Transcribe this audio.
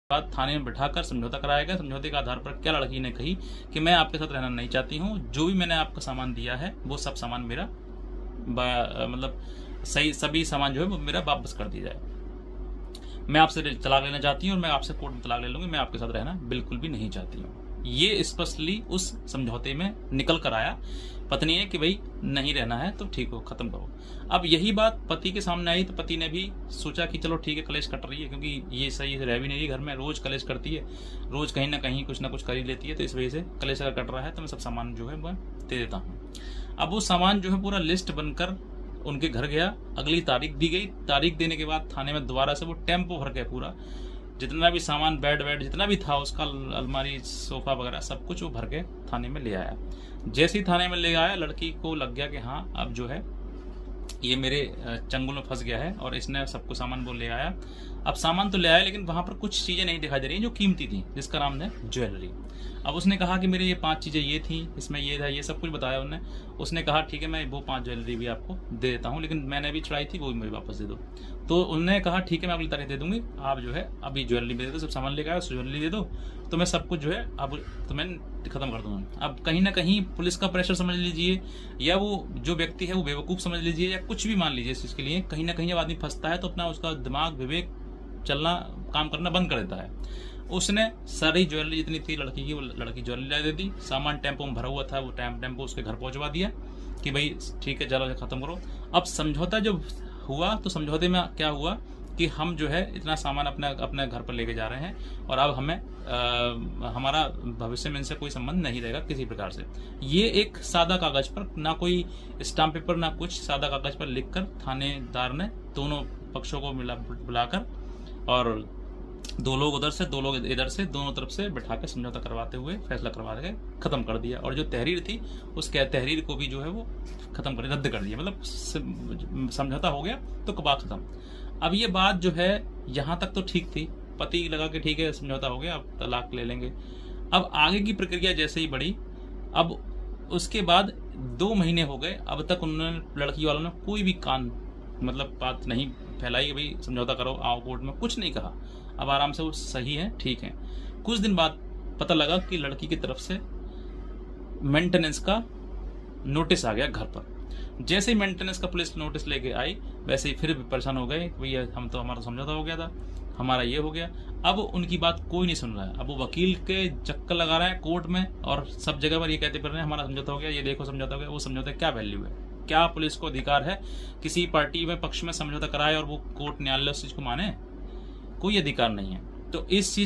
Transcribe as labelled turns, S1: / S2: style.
S1: बाद थाने में बिठाकर समझौता कराया गया। समझौते के आधार पर क्या लड़की ने कही कि मैं आपके साथ रहना नहीं चाहती हूँ, जो भी मैंने आपका सामान दिया है वो सब सामान मेरा मतलब सही सभी सामान जो है वो मेरा वापस कर दिया जाए। मैं आपसे तलाक लेना चाहती हूँ और मैं आपसे कोर्ट में तलाक ले लूंगी, मैं आपके साथ रहना बिल्कुल भी नहीं चाहती हूँ। ये स्पष्टली उस समझौते में निकल कर आया। पत्नी ने कि भाई नहीं रहना है तो ठीक हो, खत्म करो। अब यही बात पति के सामने आई तो पति ने भी सोचा कि चलो ठीक है, कलेश कट रही है, क्योंकि ये सही रह भी नहीं रही घर में, रोज कलेश करती है, रोज कहीं ना कहीं कुछ ना कुछ कर ही लेती है, तो इस वजह से कलेश अगर कट रहा है तो मैं सब सामान जो है मैं दे देता हूँ। अब वो सामान जो है पूरा लिस्ट बनकर उनके घर गया, अगली तारीख दी गई, तारीख देने के बाद थाने में दोबारा से वो टेम्पो भर गया, पूरा जितना भी सामान बेड जितना भी था उसका, अलमारी सोफा वगैरह सब कुछ वो भर के थाने में ले आया। जैसे ही थाने में ले आया लड़की को लग गया कि हाँ अब जो है ये मेरे चंगुल में फंस गया है, और इसने सबको सामान वो ले आया। अब सामान तो ले आया लेकिन वहां पर कुछ चीजें नहीं दिखाई दे रही जो कीमती थी, जिसका नाम है ज्वेलरी। अब उसने कहा कि मेरे ये 5 चीजें ये थी, इसमें ये था, ये सब कुछ बताया उन्होंने। उसने कहा ठीक है मैं वो 5 ज्वेलरी भी आपको दे देता हूँ, लेकिन मैंने भी चढ़ाई थी वो भी मुझे वापस दे दो। तो उन्होंने कहा ठीक है मैं अगली तारीख दे दूंगी, आप जो है अभी ज्वेलरी दे दो, सब सामान लेकर आया, ज्वेलरी दे दो तो मैं सब कुछ जो है अब तो मैं खत्म कर दूंगा। अब कहीं ना कहीं पुलिस का प्रेशर समझ लीजिए, या वो जो व्यक्ति है वो बेवकूफ समझ लीजिए, या कुछ भी मान लीजिए, इस चीज के लिए कहीं ना कहीं जब आदमी फंसता है तो अपना उसका दिमाग विवेक चलना काम करना बंद कर देता है। उसने सारी ज्वेलरी जितनी थी लड़की की, वो लड़की ज्वेलरी ला दे दी, सामान टेम्पो में भरा हुआ था वो टेम्पो उसके घर पहुंचवा दिया कि भाई ठीक है चलो खत्म करो। अब समझौता जब हुआ तो समझौते में क्या हुआ कि हम जो है इतना सामान अपने घर पर लेके जा रहे हैं और अब हमें हमारा भविष्य में इनसे कोई संबंध नहीं रहेगा किसी प्रकार से। ये एक सादा कागज पर, ना कोई स्टाम्प पेपर ना कुछ, सादा कागज पर लिखकर थानेदार ने दोनों पक्षों को बुलाकर और 2 लोग उधर से 2 लोग इधर से दोनों तरफ से बैठा के समझौता करवाते हुए फैसला करवा के खत्म कर दिया। और जो तहरीर थी उस तहरीर को भी जो है वो खत्म कर रद्द कर दिया, मतलब समझौता हो गया तो कबा खत्म। अब ये बात जो है यहाँ तक तो ठीक थी, पति लगा के ठीक है समझौता हो गया अब तलाक ले लेंगे। अब आगे की प्रक्रिया जैसे ही बढ़ी, अब उसके बाद 2 महीने हो गए, अब तक उन्होंने लड़की वालों ने कोई भी कान मतलब बात नहीं फैलाई कि भाई समझौता करो आओ कोर्ट में, कुछ नहीं कहा। अब आराम से वो सही है ठीक है। कुछ दिन बाद पता लगा कि लड़की की तरफ से मेंटेनेंस का नोटिस आ गया घर पर। जैसे ही मेंटेनेंस का पुलिस नोटिस लेके आई वैसे ही फिर परेशान हो गए, भैया हम तो हमारा समझौता हो गया था, हमारा ये हो गया। अब उनकी बात कोई नहीं सुन रहा है, अब वो वकील के चक्कर लगा रहे हैं कोर्ट में और सब जगह पर ये कहते फिर रहे हैं हमारा समझौता हो गया, ये देखो समझौता हो गया। वो समझौता क्या वैल्यू है? क्या पुलिस को अधिकार है किसी पार्टी में पक्ष में समझौता कराए और वो कोर्ट न्यायालय उस चीज को माने? कोई अधिकार नहीं है। तो इस चीज